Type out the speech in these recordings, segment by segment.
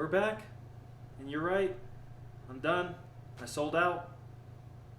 we're back. And you're right. I'm done. I sold out.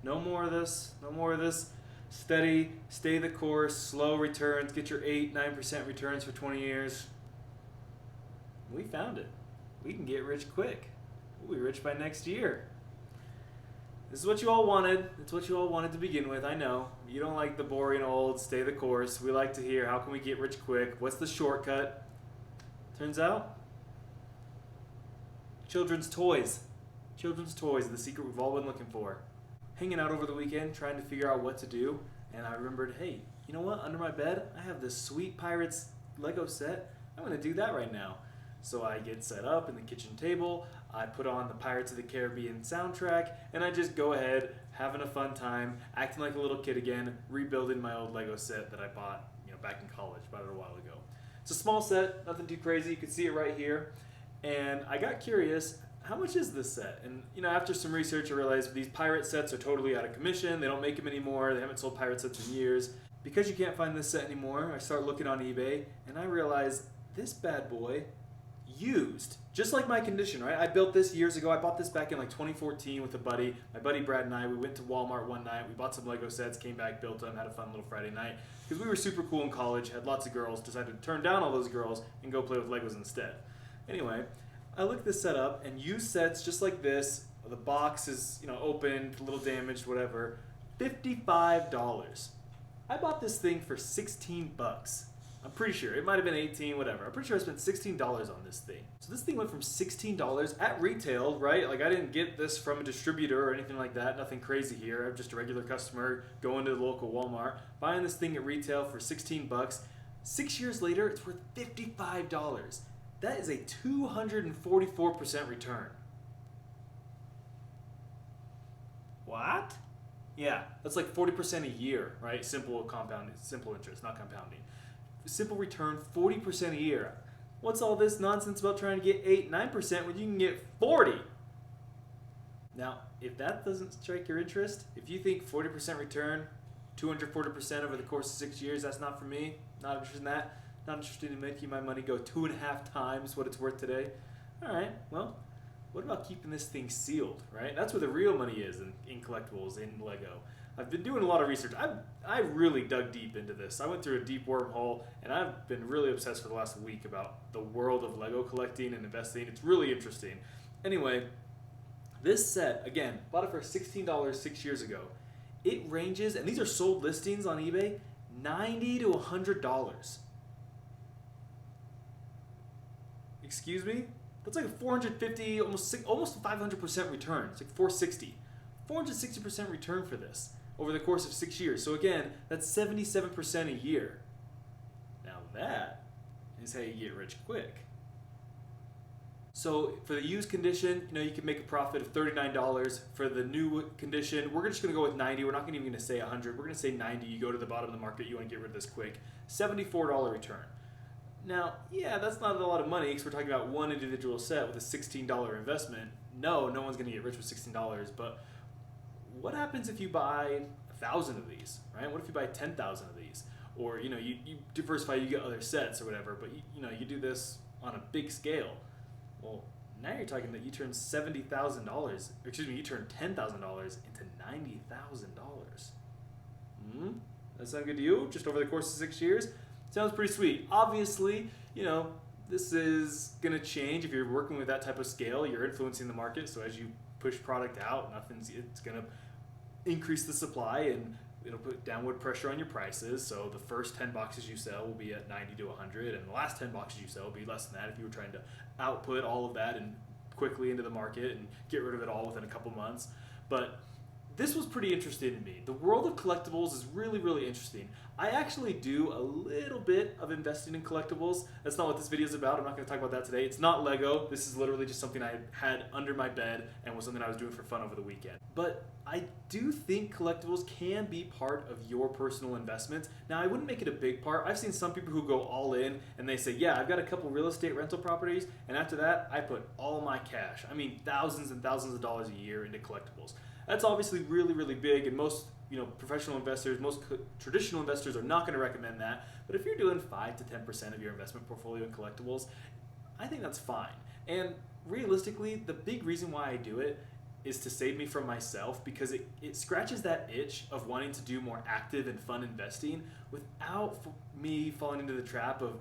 No more of this. No more of this steady, stay the course, slow returns, get your 8, 9% returns for 20 years. We found it. We can get rich quick. We'll be rich by next year. This is what you all wanted. It's what you all wanted to begin with. I know. You don't like the boring old stay the course. We like to hear how can we get rich quick? What's the shortcut? Turns out, children's toys. Children's toys are the secret we've all been looking for. Hanging out over the weekend, trying to figure out what to do, and I remembered, hey, you know what? Under my bed, I have this sweet Pirates Lego set. I'm going to do that right now. So I get set up in the kitchen table, I put on the Pirates of the Caribbean soundtrack, and I just go ahead, having a fun time, acting like a little kid again, rebuilding my old Lego set that I bought, back in college, bought it a while ago. It's a small set, nothing too crazy. You can see it right here. And I got curious, how much is this set? And after some research, I realized these pirate sets are totally out of commission. They don't make them anymore. They haven't sold pirate sets in years. Because you can't find this set anymore, I start looking on eBay, and I realize this bad boy, used, just like my condition, right? I built this years ago. I bought this back in like 2014 with a buddy. My buddy Brad and I, we went to Walmart one night. We bought some Lego sets, came back, built them, had a fun little Friday night. Because we were super cool in college, had lots of girls, decided to turn down all those girls and go play with Legos instead. Anyway, I looked this set up, and used sets just like this, the box is opened, a little damaged, whatever, $55. I bought this thing for 16 bucks. I'm pretty sure. It might have been 18, whatever. I'm pretty sure I spent $16 on this thing. So this thing went from $16 at retail, right? Like I didn't get this from a distributor or anything like that. Nothing crazy here. I'm just a regular customer going to the local Walmart, buying this thing at retail for 16 bucks. 6 years later, it's worth $55. That is a 244% return. What? Yeah, that's like 40% a year, right? Simple interest, not compounding. Simple return, 40% a year. What's all this nonsense about trying to get 8, 9% when you can get 40? Now, if that doesn't strike your interest, if you think 40% return, 240% over the course of 6 years, that's not for me, not interested in that, not interested in making my money go 2.5 times what it's worth today, all right, well, what about keeping this thing sealed, right? That's where the real money is in collectibles, in Lego. I've been doing a lot of research. I really dug deep into this. I went through a deep wormhole, and I've been really obsessed for the last week about the world of Lego collecting and investing. It's really interesting. Anyway, this set, again, bought it for $16 6 years ago. It ranges, and these are sold listings on eBay, $90 to $100. Excuse me? That's like a 450, almost 500% return. It's like 460. 460% return for this over the course of 6 years. So again, that's 77% a year. Now that is how you get rich quick. So for the used condition, you can make a profit of $39. For the new condition, we're just going to go with 90. We're not even going to say 100. We're going to say 90. You go to the bottom of the market, you want to get rid of this quick. $74 return. Now, yeah, that's not a lot of money because we're talking about one individual set with a $16 investment. No one's going to get rich with $16, but what happens if you buy 1,000 of these, right? What if you buy 10,000 of these? Or, you diversify, you get other sets or whatever, but you do this on a big scale. Well, now you're talking that you turn $70,000, you turn $10,000 into $90,000. That sound good to you? Just over the course of 6 years? Sounds pretty sweet. Obviously, this is going to change if you're working with that type of scale. You're influencing the market, so as you push product out, it's going to increase the supply and it'll put downward pressure on your prices. So the first 10 boxes you sell will be at 90 to 100, and the last 10 boxes you sell will be less than that if you were trying to output all of that and quickly into the market and get rid of it all within a couple months. But this was pretty interesting to me. The world of collectibles is really, really interesting. I actually do a little bit of investing in collectibles. That's not what this video is about. I'm not going to talk about that today. It's not Lego. This is literally just something I had under my bed and was something I was doing for fun over the weekend. But I do think collectibles can be part of your personal investments. Now, I wouldn't make it a big part. I've seen some people who go all in and they say, yeah, I've got a couple real estate rental properties, and after that, I put all my cash, thousands and thousands of dollars a year into collectibles. That's obviously really, really big, and most professional investors, most traditional investors are not going to recommend that. But if you're doing 5 to 10% of your investment portfolio in collectibles, I think that's fine. And realistically, the big reason why I do it is to save me from myself, because it scratches that itch of wanting to do more active and fun investing without me falling into the trap of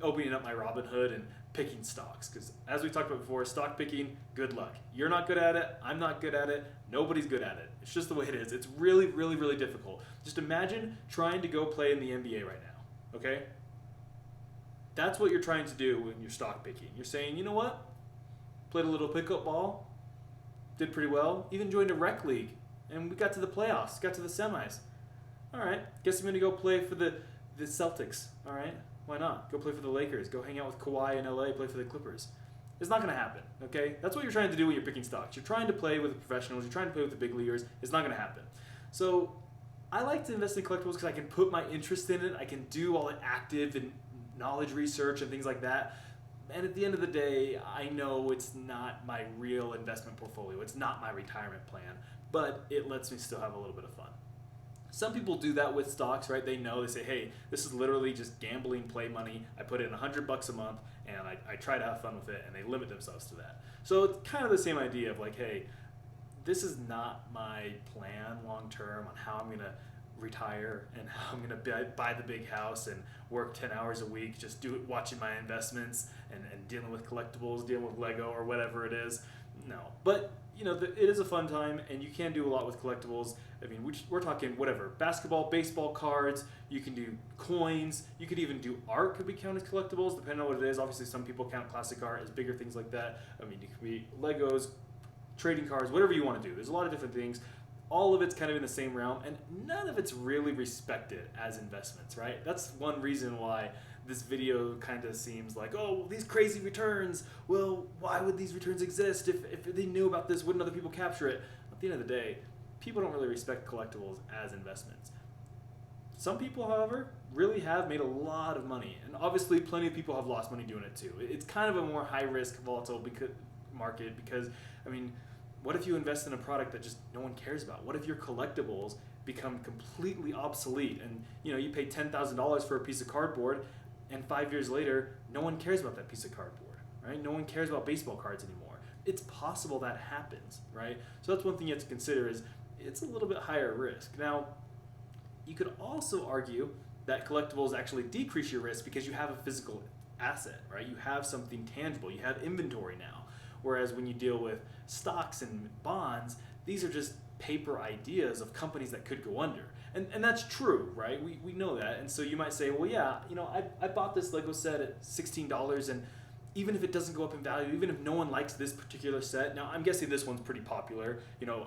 opening up my Robinhood and picking stocks. Because as we talked about before, stock picking, good luck. You're not good at it. I'm not good at it. Nobody's good at it. It's just the way it is. It's really, really, really difficult. Just imagine trying to go play in the NBA right now, okay? That's what you're trying to do when you're stock picking. You're saying, you know what? Played a little pickup ball, did pretty well, even joined a rec league, and we got to the playoffs, got to the semis. All right, guess I'm going to go play for the Celtics, all right? Why not? Go play for the Lakers, go hang out with Kawhi in LA, play for the Clippers. It's not going to happen, okay? That's what you're trying to do when you're picking stocks. You're trying to play with the professionals, you're trying to play with the big leaguers. It's not going to happen. So I like to invest in collectibles because I can put my interest in it, I can do all the active and knowledge research and things like that. And at the end of the day, I know it's not my real investment portfolio. It's not my retirement plan, but it lets me still have a little bit of fun. Some people do that with stocks, right? They know, they say, hey, this is literally just gambling play money. I put in $100 a month and I try to have fun with it, and they limit themselves to that. So it's kind of the same idea of like, hey, this is not my plan long term on how I'm going to retire and how I'm going to buy the big house and work 10 hours a week, just do it watching my investments and dealing with collectibles, dealing with Lego or whatever it is. No. But, you know, it is a fun time, and you can do a lot with collectibles. I mean, we're talking whatever, basketball, baseball cards, you can do coins, you could even do art could be counted as collectibles, depending on what it is. Obviously, some people count classic art as bigger things like that. I mean, it could be Legos, trading cards, whatever you want to do. There's a lot of different things. All of it's kind of in the same realm, and none of it's really respected as investments, right? That's one reason why this video kind of seems like, oh, these crazy returns. Well, why would these returns exist? If they knew about this, wouldn't other people capture it? At the end of the day, people don't really respect collectibles as investments. Some people, however, really have made a lot of money, and obviously plenty of people have lost money doing it too. It's kind of a more high-risk, volatile market because, I mean, what if you invest in a product that just no one cares about? What if your collectibles become completely obsolete and you pay $10,000 for a piece of cardboard, and 5 years later, no one cares about that piece of cardboard, right? No one cares about baseball cards anymore. It's possible that happens, right? So that's one thing you have to consider is it's a little bit higher risk. Now, you could also argue that collectibles actually decrease your risk because you have a physical asset, right? You have something tangible. You have inventory now. Whereas when you deal with stocks and bonds, these are just paper ideas of companies that could go under. And that's true, right? We know that. And so you might say, well, yeah, I bought this Lego set at $16, and even if it doesn't go up in value, even if no one likes this particular set, now I'm guessing this one's pretty popular.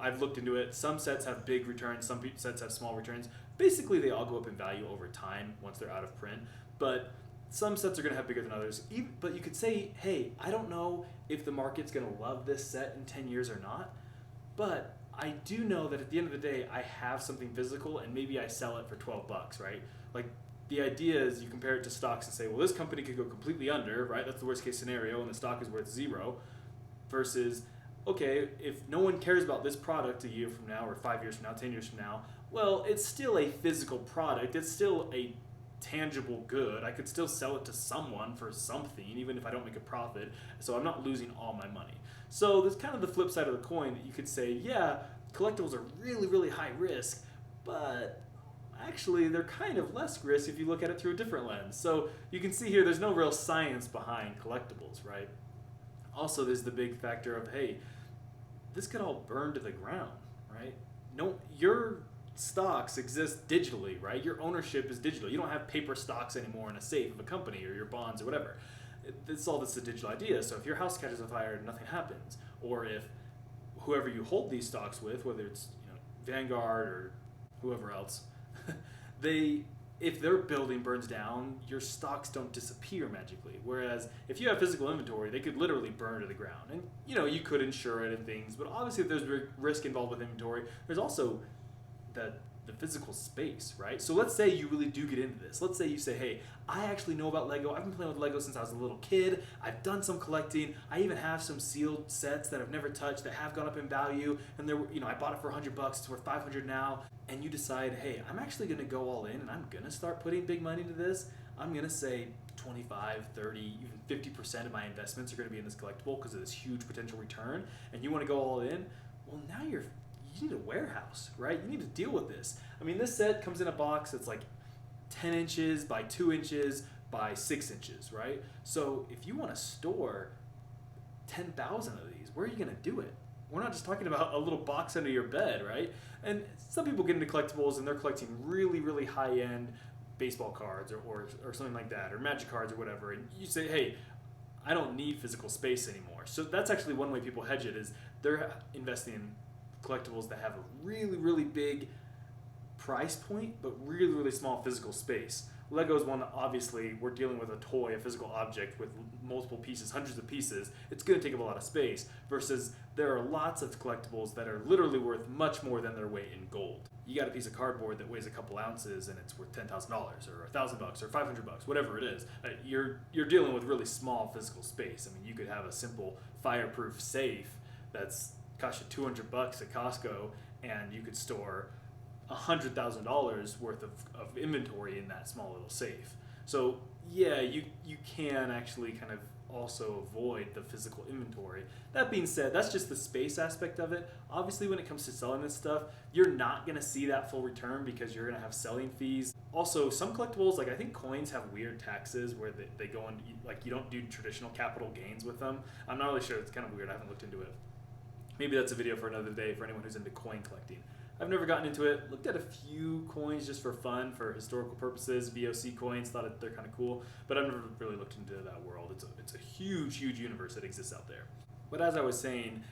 I've looked into it. Some sets have big returns, some sets have small returns. Basically, they all go up in value over time once they're out of print. But some sets are going to have bigger than others. But you could say, hey, I don't know if the market's going to love this set in 10 years or not, but I do know that at the end of the day, I have something physical, and maybe I sell it for $12, right? Like, the idea is you compare it to stocks and say, well, this company could go completely under, right? That's the worst case scenario, and the stock is worth $0, versus, okay, if no one cares about this product a year from now, or 5 years from now, 10 years from now, well, it's still a physical product. It's still a tangible good. I could still sell it to someone for something, even if I don't make a profit. So I'm not losing all my money. So there's kind of the flip side of the coin that you could say, yeah, collectibles are really, really high risk, but actually they're kind of less risk if you look at it through a different lens. So you can see here there's no real science behind collectibles, right? Also, there's the big factor of, hey, this could all burn to the ground, right? No, your stocks exist digitally, right? Your ownership is digital. You don't have paper stocks anymore in a safe of a company or your bonds or whatever. It's all this a digital idea. So if your house catches on fire, nothing happens. Or if whoever you hold these stocks with, whether it's Vanguard or whoever else, if their building burns down, your stocks don't disappear magically. Whereas if you have physical inventory, they could literally burn to the ground. And you could insure it and things, but obviously if there's risk involved with inventory, there's also the physical space, right? So let's say you really do get into this. Let's say you say, hey, I actually know about Lego. I've been playing with Lego since I was a little kid. I've done some collecting. I even have some sealed sets that I've never touched that have gone up in value. And I bought it for $100. It's worth $500 now. And you decide, hey, I'm actually going to go all in and I'm going to start putting big money into this. I'm going to say 25, 30, even 50% of my investments are going to be in this collectible because of this huge potential return, and you want to go all in, well, now you need a warehouse, right? You need to deal with this. I mean, this set comes in a box that's like 10 inches by 2 inches by 6 inches, right? So if you want to store 10,000 of these, where are you going to do it? We're not just talking about a little box under your bed, right? And some people get into collectibles and they're collecting really, really high-end baseball cards or something like that, or Magic cards or whatever, and you say, hey, I don't need physical space anymore. So that's actually one way people hedge it, is they're investing in collectibles that have a really, really big price point, but really, really small physical space. Lego is one that obviously we're dealing with a toy, a physical object with multiple pieces, hundreds of pieces. It's going to take up a lot of space, versus there are lots of collectibles that are literally worth much more than their weight in gold. You got a piece of cardboard that weighs a couple ounces and it's worth $10,000 or $1,000 or $500, whatever it is. You're dealing with really small physical space. I mean, you could have a simple fireproof safe that's cost you $200 at Costco, and you could store $100,000 worth of inventory in that small little safe. So yeah, you can actually kind of also avoid the physical inventory. That being said, that's just the space aspect of it. Obviously, when it comes to selling this stuff, you're not going to see that full return because you're going to have selling fees. Also, some collectibles, like I think coins, have weird taxes where they go in, like you don't do traditional capital gains with them. I'm not really sure. It's kind of weird. I haven't looked into it. Maybe that's a video for another day for anyone who's into coin collecting. I've never gotten into it. Looked at a few coins just for fun, for historical purposes. VOC coins, thought they're kind of cool, but I've never really looked into that world. It's a huge, huge universe that exists out there. But as I was saying,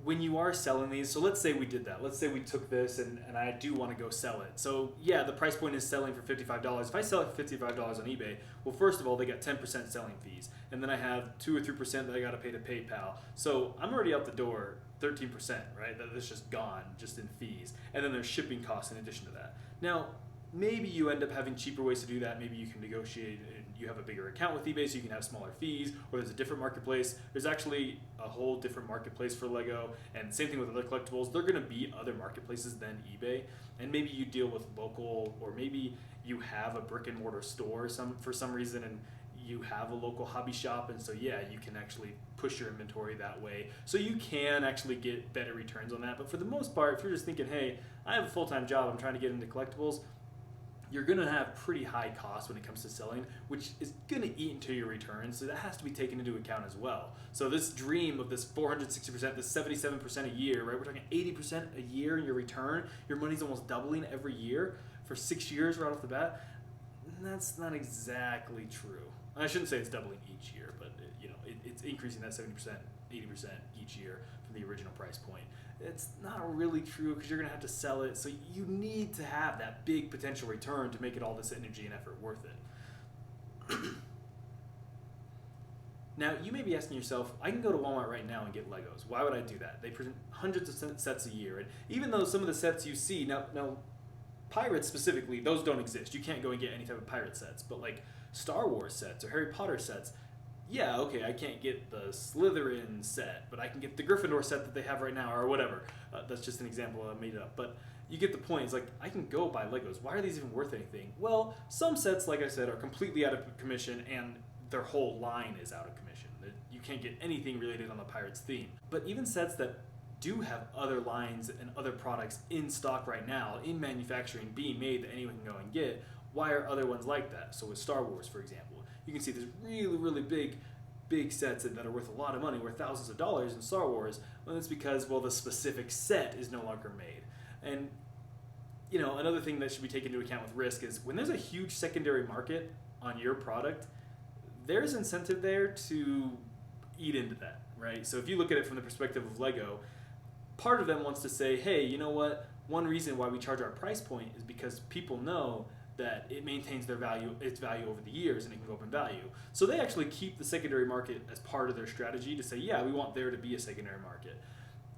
when you are selling these, so let's say we did that. Let's say we took this and I do want to go sell it. So yeah, the price point is selling for $55. If I sell it for $55 on eBay, well, first of all, they got 10% selling fees. And then I have 2 or 3% that I got to pay to PayPal. So I'm already out the door 13%, right? That's just gone, just in fees. And then there's shipping costs in addition to that. Now, maybe you end up having cheaper ways to do that. Maybe you can negotiate and you have a bigger account with eBay so you can have smaller fees, or there's a different marketplace. There's actually a whole different marketplace for Lego, and same thing with other collectibles. They're going to be other marketplaces than eBay, and maybe you deal with local, or maybe you have a brick and mortar store for some reason, and you have a local hobby shop, and so yeah, you can actually push your inventory that way. So you can actually get better returns on that. But for the most part, if you're just thinking, hey, I have a full-time job, I'm trying to get into collectibles, you're going to have pretty high costs when it comes to selling, which is going to eat into your returns. So that has to be taken into account as well. So this dream of this 460%, this 77% a year, right? We're talking 80% a year in your return. Your money's almost doubling every year for 6 years right off the bat. That's not exactly true. I shouldn't say it's doubling each year, but it's increasing that 70%, 80% each year from the original price point. It's not really true because you're going to have to sell it, so you need to have that big potential return to make it all this energy and effort worth it. Now, you may be asking yourself, I can go to Walmart right now and get Legos. Why would I do that? They present hundreds of sets a year, and even though some of the sets you see, now Pirates specifically, those don't exist. You can't go and get any type of pirate sets, but like Star Wars sets or Harry Potter sets, yeah, okay, I can't get the Slytherin set, but I can get the Gryffindor set that they have right now, or whatever. That's just an example I made up, but you get the point. It's like, I can go buy Legos. Why are these even worth anything? Well, some sets, like I said, are completely out of commission, and their whole line is out of commission. You can't get anything related on the Pirates theme. But even sets that do have other lines and other products in stock right now, in manufacturing, being made that anyone can go and get, why are other ones like that? So with Star Wars, for example, you can see there's really, really big sets that are worth a lot of money, worth thousands of dollars in Star Wars. Well, that's because, well, the specific set is no longer made. And, another thing that should be taken into account with risk is when there's a huge secondary market on your product, there's incentive there to eat into that, right? So if you look at it from the perspective of Lego, part of them wants to say, hey, you know what? One reason why we charge our price point is because people know that it maintains its value over the years, and it can go up in value. So they actually keep the secondary market as part of their strategy to say, yeah, we want there to be a secondary market.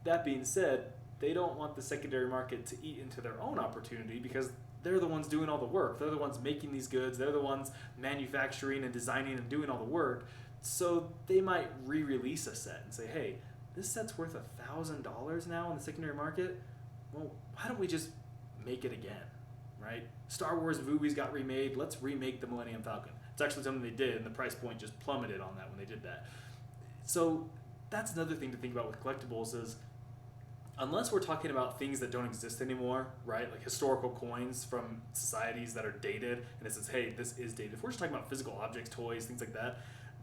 That being said, they don't want the secondary market to eat into their own opportunity because they're the ones doing all the work. They're the ones making these goods. They're the ones manufacturing and designing and doing all the work. So they might re-release a set and say, hey, this set's worth $1,000 now in the secondary market. Well, why don't we just make it again? Right? Star Wars movies got remade. Let's remake the Millennium Falcon. It's actually something they did, and the price point just plummeted on that when they did that. So that's another thing to think about with collectibles is, unless we're talking about things that don't exist anymore, right? Like historical coins from societies that are dated, and it says, hey, this is dated. If we're just talking about physical objects, toys, things like that,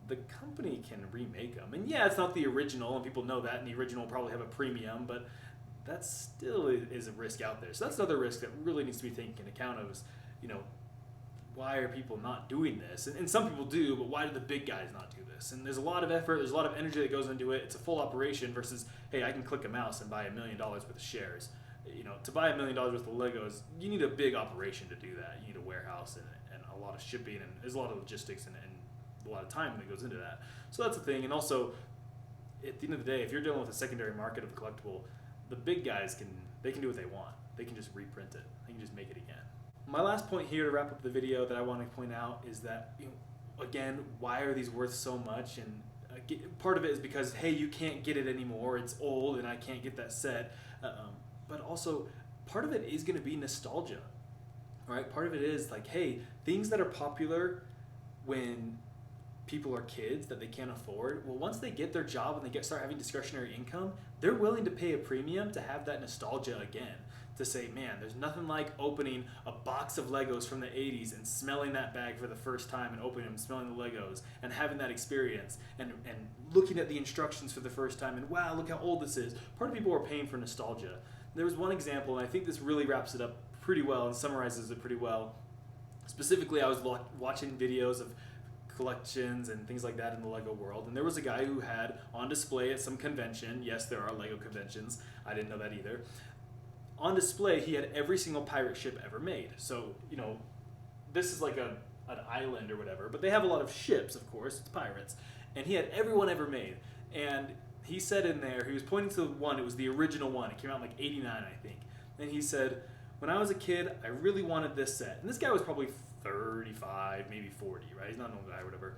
the company can remake them. And yeah, it's not the original, and people know that, and the original will probably have a premium, but that still is a risk out there. So that's another risk that really needs to be taken into account of is, you know, why are people not doing this? And some people do, but why do the big guys not do this? And there's a lot of effort, there's a lot of energy that goes into it. It's a full operation versus, hey, I can click a mouse and buy $1 million worth of shares. You know, to buy $1 million worth of Legos, you need a big operation to do that. You need a warehouse and a lot of shipping, and there's a lot of logistics and a lot of time that goes into that. So that's the thing. And also, at the end of the day, if you're dealing with a secondary market of a collectible, the big guys can do what they want. They can just reprint it. They can just make it again. My last point here to wrap up the video that I want to point out is that, you know, again, why are these worth so much? And part of it is because, hey, you can't get it anymore. It's old and I can't get that set. But also, part of it is going to be nostalgia, right? Part of it is like, hey, things that are popular when people are kids that they can't afford, well, once they get their job and they start having discretionary income, they're willing to pay a premium to have that nostalgia again. To say, man, there's nothing like opening a box of Legos from the 80s and smelling that bag for the first time and opening them, smelling the Legos and having that experience and looking at the instructions for the first time and wow, look how old this is. Part of people are paying for nostalgia. There was one example, and I think this really wraps it up pretty well and summarizes it pretty well. Specifically, I was watching videos of collections and things like that in the Lego world, and there was a guy who had on display at some convention, yes, there are Lego conventions, I didn't know that either. On display, he had every single pirate ship ever made. So, you know, this is like an island or whatever, but they have a lot of ships, of course, it's pirates. And he had every one ever made. And he said in there, he was pointing to one, it was the original one. It came out in like 89, I think. And he said, when I was a kid, I really wanted this set. And this guy was probably 35, maybe 40, right? He's not an old guy or whatever.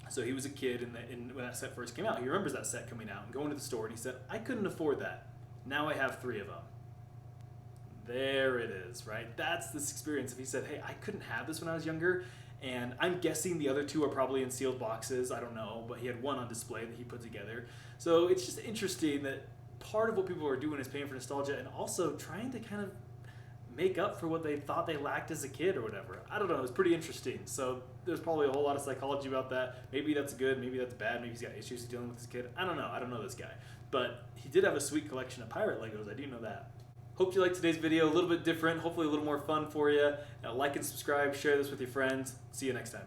So he was a kid when that set first came out. He remembers that set coming out and going to the store, and he said, I couldn't afford that. Now I have 3 of them. There it is, right? That's this experience. If he said, hey, I couldn't have this when I was younger, and I'm guessing the other 2 are probably in sealed boxes, I don't know, but he had one on display that he put together. So it's just interesting that part of what people are doing is paying for nostalgia and also trying to kind of make up for what they thought they lacked as a kid or whatever. I don't know, it's pretty interesting. So there's probably a whole lot of psychology about that. Maybe that's good, maybe that's bad, maybe he's got issues dealing with his kid. I don't know this guy. But he did have a sweet collection of pirate Legos, I do know that. Hope you liked today's video, a little bit different, hopefully a little more fun for you. Like and subscribe, share this with your friends. See you next time.